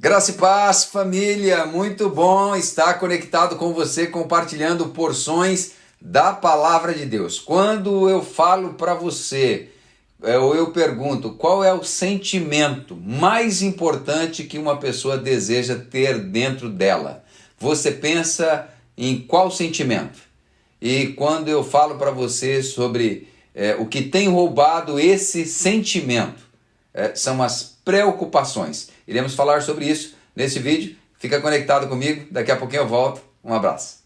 Graça e paz, família, muito bom estar conectado com você, compartilhando porções da Palavra de Deus. Quando eu falo para você, ou eu pergunto, qual é o sentimento mais importante que uma pessoa deseja ter dentro dela? Você pensa em qual sentimento? E quando eu falo para você sobre o que tem roubado esse sentimento, são as preocupações. Iremos falar sobre isso nesse vídeo. Fica conectado comigo, daqui a pouquinho eu volto. Um abraço.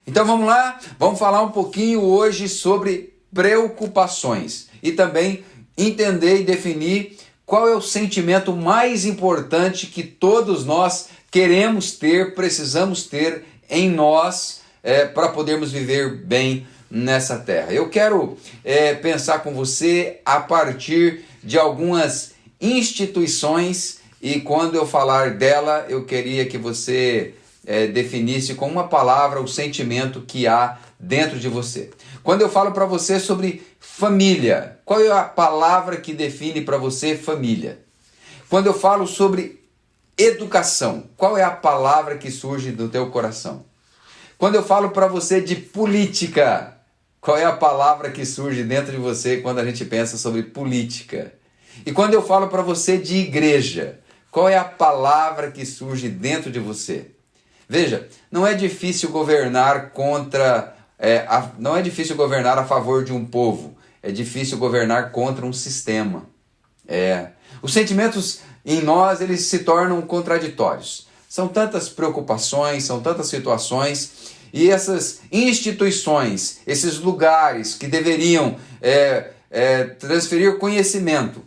Então vamos lá, vamos falar um pouquinho hoje sobre preocupações e também entender e definir qual é o sentimento mais importante que todos nós queremos ter, precisamos ter em nós para podermos viver bem nessa terra. Eu quero pensar com você a partir de algumas instituições e quando eu falar dela, eu queria que você definisse com uma palavra o sentimento que há dentro de você. Quando eu falo para você sobre família, qual é a palavra que define para você família? Quando eu falo sobre educação, qual é a palavra que surge do teu coração? Quando eu falo para você de política, qual é a palavra que surge dentro de você quando a gente pensa sobre política? E quando eu falo para você de igreja, qual é a palavra que surge dentro de você? Veja, não é difícil governar não é difícil governar a favor de um povo, é difícil governar contra um sistema. Os sentimentos em nós, eles se tornam contraditórios. São tantas preocupações, são tantas situações, e essas instituições, esses lugares que deveriam transferir conhecimento,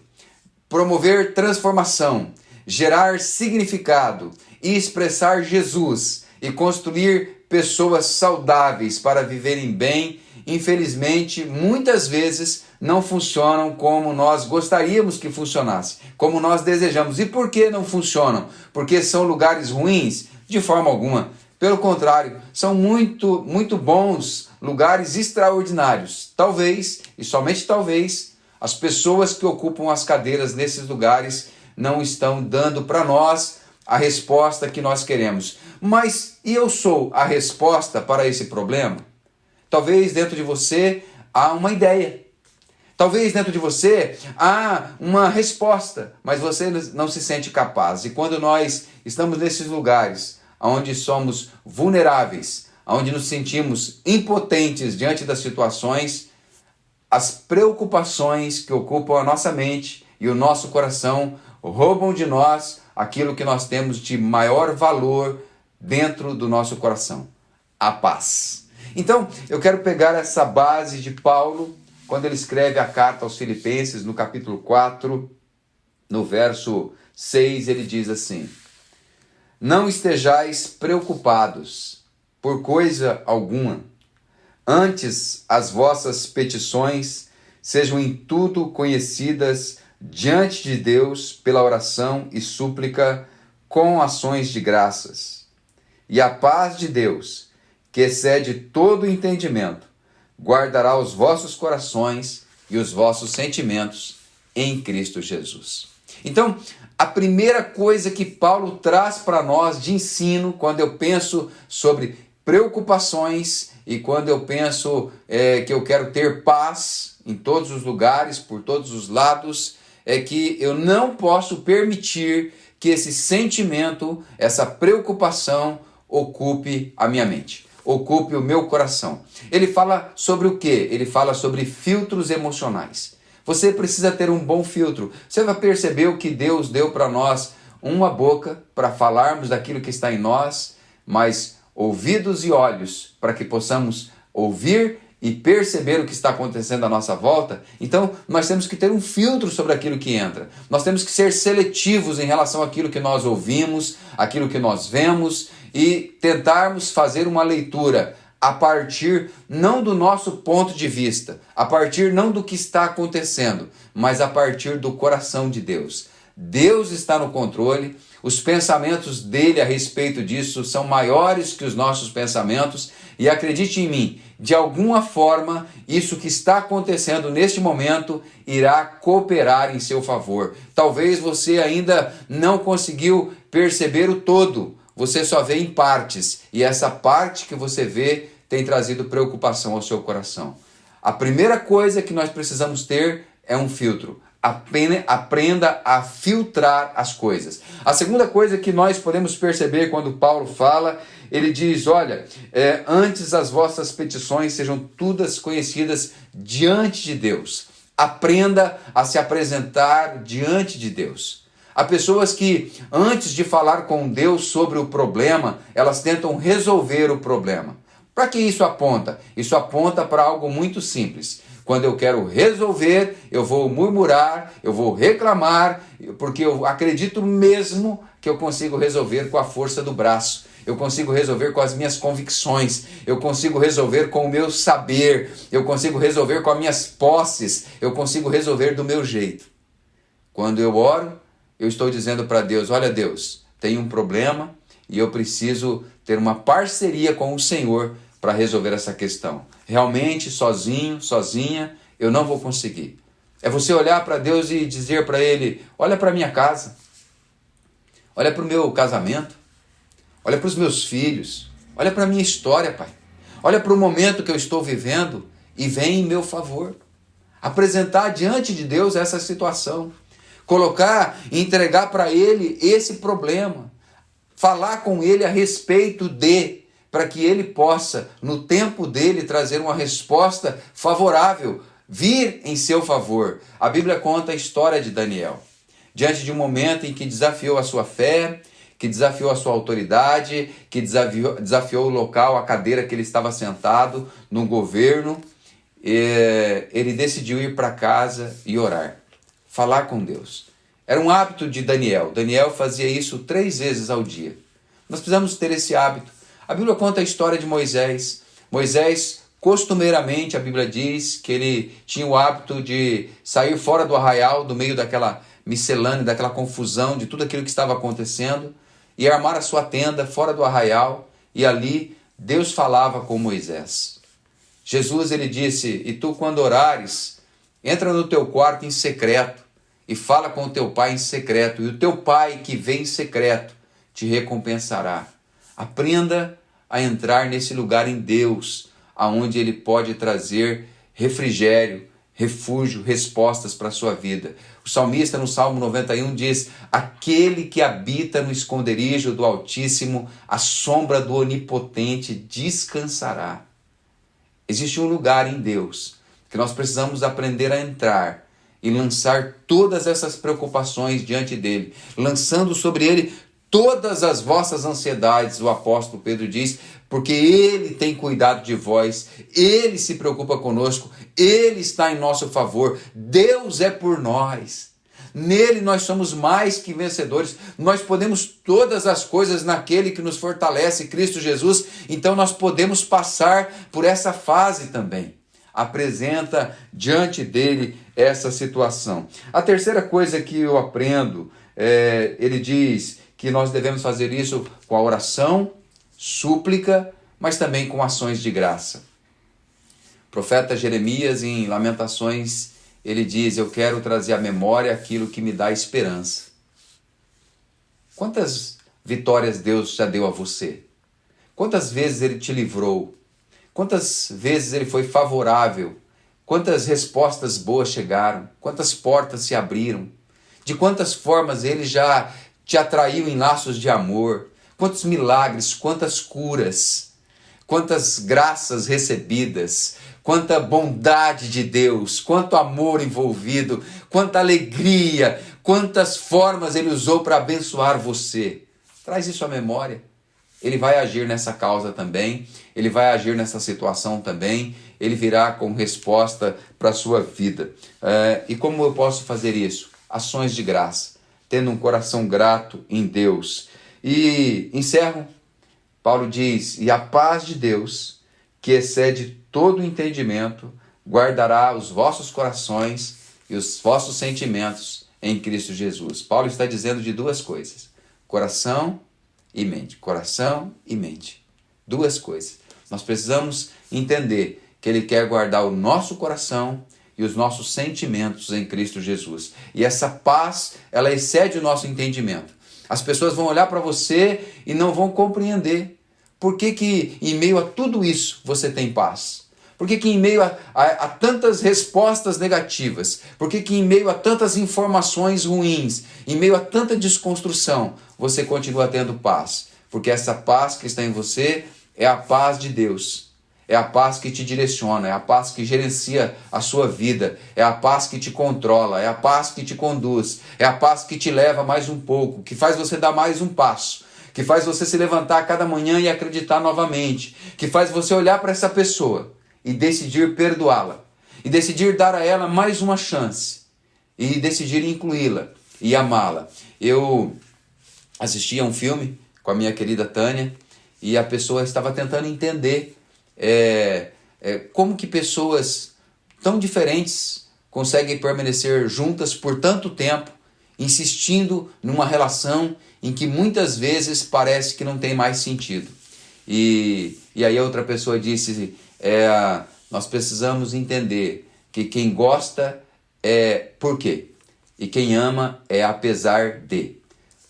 promover transformação, gerar significado e expressar Jesus e construir pessoas saudáveis para viverem bem, infelizmente, muitas vezes não funcionam como nós gostaríamos que funcionasse, como nós desejamos. E por que não funcionam? Porque são lugares ruins? De forma alguma. Pelo contrário, são muito, muito bons, lugares extraordinários. Talvez, e somente talvez, as pessoas que ocupam as cadeiras nesses lugares não estão dando para nós a resposta que nós queremos. Mas e eu sou a resposta para esse problema? Talvez dentro de você há uma ideia. Talvez dentro de você há uma resposta, mas você não se sente capaz. E quando nós estamos nesses lugares onde somos vulneráveis, onde nos sentimos impotentes diante das situações, as preocupações que ocupam a nossa mente e o nosso coração roubam de nós aquilo que nós temos de maior valor dentro do nosso coração, a paz. Então, eu quero pegar essa base de Paulo, quando ele escreve a carta aos Filipenses, no capítulo 4, no verso 6, ele diz assim: não estejais preocupados por coisa alguma, antes as vossas petições sejam em tudo conhecidas diante de Deus pela oração e súplica com ações de graças. E a paz de Deus, que excede todo entendimento, guardará os vossos corações e os vossos sentimentos em Cristo Jesus. Então, a primeira coisa que Paulo traz para nós de ensino, quando eu penso sobre preocupações e quando eu penso que eu quero ter paz em todos os lugares, por todos os lados, é que eu não posso permitir que esse sentimento, essa preocupação ocupe a minha mente, ocupe o meu coração. Ele fala sobre o quê? Ele fala sobre filtros emocionais. Você precisa ter um bom filtro. Você vai perceber o que Deus deu para nós, uma boca para falarmos daquilo que está em nós, mas ouvidos e olhos para que possamos ouvir e perceber o que está acontecendo à nossa volta. Então, nós temos que ter um filtro sobre aquilo que entra. Nós temos que ser seletivos em relação àquilo que nós ouvimos, aquilo que nós vemos e tentarmos fazer uma leitura a partir não do nosso ponto de vista, a partir não do que está acontecendo, mas a partir do coração de Deus. Deus está no controle, Os pensamentos dele a respeito disso são maiores que os nossos pensamentos, e acredite em mim, de alguma forma, isso que está acontecendo neste momento irá cooperar em seu favor. Talvez você ainda não conseguiu perceber o todo, você só vê em partes, e essa parte que você vê tem trazido preocupação ao seu coração. A primeira coisa que nós precisamos ter é um filtro. Aprenda a filtrar as coisas. A segunda coisa que nós podemos perceber quando Paulo fala, ele diz, olha, antes as vossas petições sejam todas conhecidas diante de Deus. Aprenda a se apresentar diante de Deus. Há pessoas que, antes de falar com Deus sobre o problema, elas tentam resolver o problema. Para que isso aponta? Isso aponta para algo muito simples. Quando eu quero resolver, eu vou murmurar, eu vou reclamar, porque eu acredito mesmo que eu consigo resolver com a força do braço. Eu consigo resolver com as minhas convicções, eu consigo resolver com o meu saber, eu consigo resolver com as minhas posses, eu consigo resolver do meu jeito. Quando eu oro, eu estou dizendo para Deus, olha Deus, tem um problema e eu preciso ter uma parceria com o Senhor para resolver essa questão. Realmente, sozinho, sozinha, eu não vou conseguir. É você olhar para Deus e dizer para Ele, olha para a minha casa, olha para o meu casamento, olha para os meus filhos, olha para a minha história, Pai. Olha para o momento que eu estou vivendo e vem em meu favor. Apresentar diante de Deus essa situação. Colocar e entregar para Ele esse problema. Falar com Ele a respeito para que Ele possa, no tempo dele, trazer uma resposta favorável, vir em seu favor. A Bíblia conta a história de Daniel. Diante de um momento em que desafiou a sua fé, que desafiou a sua autoridade, que desafiou o local, a cadeira que ele estava sentado no governo, ele decidiu ir para casa e orar, falar com Deus. Era um hábito de Daniel. Daniel fazia isso 3 vezes ao dia. Nós precisamos ter esse hábito. A Bíblia conta a história de Moisés. Moisés, costumeiramente, a Bíblia diz que ele tinha o hábito de sair fora do arraial, do meio daquela miscelânea, daquela confusão, de tudo aquilo que estava acontecendo, e armar a sua tenda fora do arraial, e ali Deus falava com Moisés. Jesus, ele disse, e tu quando orares, entra no teu quarto em secreto, e fala com o teu pai em secreto, e o teu pai que vem em secreto te recompensará. Aprenda a entrar nesse lugar em Deus, aonde Ele pode trazer refrigério, refúgio, respostas para a sua vida. O salmista no Salmo 91 diz, aquele que habita no esconderijo do Altíssimo, à sombra do Onipotente descansará. Existe um lugar em Deus que nós precisamos aprender a entrar e lançar todas essas preocupações diante dele, lançando sobre ele todas as vossas ansiedades, o apóstolo Pedro diz, porque Ele tem cuidado de vós, Ele se preocupa conosco, Ele está em nosso favor, Deus é por nós. Nele nós somos mais que vencedores, nós podemos todas as coisas naquele que nos fortalece, Cristo Jesus, então nós podemos passar por essa fase também. Apresenta diante dele essa situação. A terceira coisa que eu aprendo, ele diz que nós devemos fazer isso com a oração, súplica, mas também com ações de graça. O profeta Jeremias, em Lamentações, ele diz, eu quero trazer à memória aquilo que me dá esperança. Quantas vitórias Deus já deu a você? Quantas vezes Ele te livrou? Quantas vezes Ele foi favorável? Quantas respostas boas chegaram? Quantas portas se abriram? De quantas formas Ele já te atraiu em laços de amor? Quantos milagres, quantas curas, quantas graças recebidas, quanta bondade de Deus, quanto amor envolvido, quanta alegria, quantas formas Ele usou para abençoar você. Traz isso à memória. Ele vai agir nessa causa também, Ele vai agir nessa situação também, Ele virá com resposta para a sua vida. E como eu posso fazer isso? Ações de graça, tendo um coração grato em Deus. E encerro, Paulo diz, e a paz de Deus, que excede todo entendimento, guardará os vossos corações e os vossos sentimentos em Cristo Jesus. Paulo está dizendo de duas coisas. Coração e mente. Coração e mente. Duas coisas. Nós precisamos entender que Ele quer guardar o nosso coração e os nossos sentimentos em Cristo Jesus. E essa paz, ela excede o nosso entendimento. As pessoas vão olhar para você e não vão compreender. Por que em meio a tudo isso você tem paz? Por que em meio a tantas respostas negativas? Por que em meio a tantas informações ruins, em meio a tanta desconstrução, você continua tendo paz? Porque essa paz que está em você é a paz de Deus. É a paz que te direciona, é a paz que gerencia a sua vida, é a paz que te controla, é a paz que te conduz, é a paz que te leva mais um pouco, que faz você dar mais um passo, que faz você se levantar a cada manhã e acreditar novamente, que faz você olhar para essa pessoa e decidir perdoá-la, e decidir dar a ela mais uma chance, e decidir incluí-la e amá-la. Eu assisti a um filme com a minha querida Tânia, e a pessoa estava tentando entender como que pessoas tão diferentes conseguem permanecer juntas por tanto tempo, insistindo numa relação em que muitas vezes parece que não tem mais sentido. E aí a outra pessoa disse, nós precisamos entender que quem gosta é por quê, e quem ama é apesar de.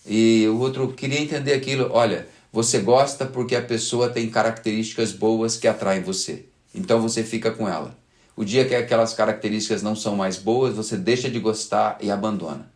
E o outro queria entender aquilo, olha, você gosta porque a pessoa tem características boas que atraem você. Então você fica com ela. O dia que aquelas características não são mais boas, você deixa de gostar e abandona.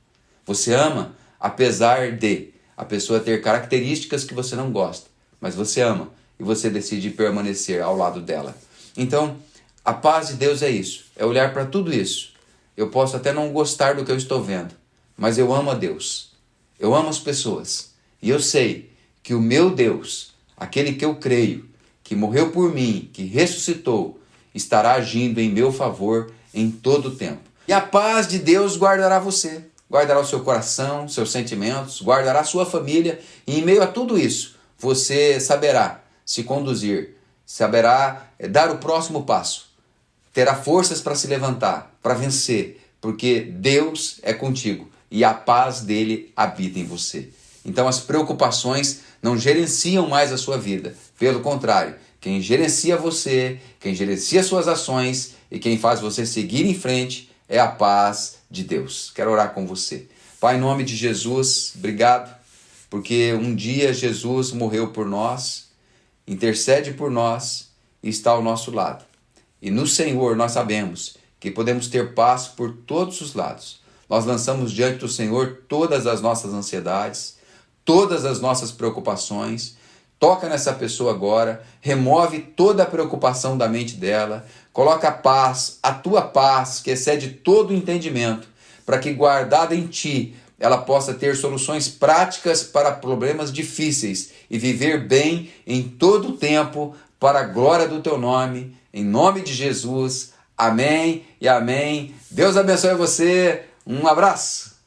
Você ama apesar de a pessoa ter características que você não gosta. Mas você ama e você decide permanecer ao lado dela. Então, a paz de Deus é isso. É olhar para tudo isso. Eu posso até não gostar do que eu estou vendo. Mas eu amo a Deus. Eu amo as pessoas. E eu sei que o meu Deus, aquele que eu creio, que morreu por mim, que ressuscitou, estará agindo em meu favor em todo o tempo. E a paz de Deus guardará você, guardará o seu coração, seus sentimentos, guardará a sua família, e em meio a tudo isso, você saberá se conduzir, saberá dar o próximo passo, terá forças para se levantar, para vencer, porque Deus é contigo e a paz dele habita em você. Então as preocupações não gerenciam mais a sua vida. Pelo contrário, quem gerencia você, quem gerencia suas ações e quem faz você seguir em frente é a paz de Deus. Quero orar com você. Pai, em nome de Jesus, obrigado, porque um dia Jesus morreu por nós, intercede por nós e está ao nosso lado. E no Senhor nós sabemos que podemos ter paz por todos os lados. Nós lançamos diante do Senhor todas as nossas ansiedades, todas as nossas preocupações. Toca nessa pessoa agora, remove toda a preocupação da mente dela, coloca a paz, a tua paz, que excede todo o entendimento, para que guardada em ti, ela possa ter soluções práticas para problemas difíceis e viver bem em todo o tempo, para a glória do teu nome, em nome de Jesus. Amém e amém. Deus abençoe você. Um abraço.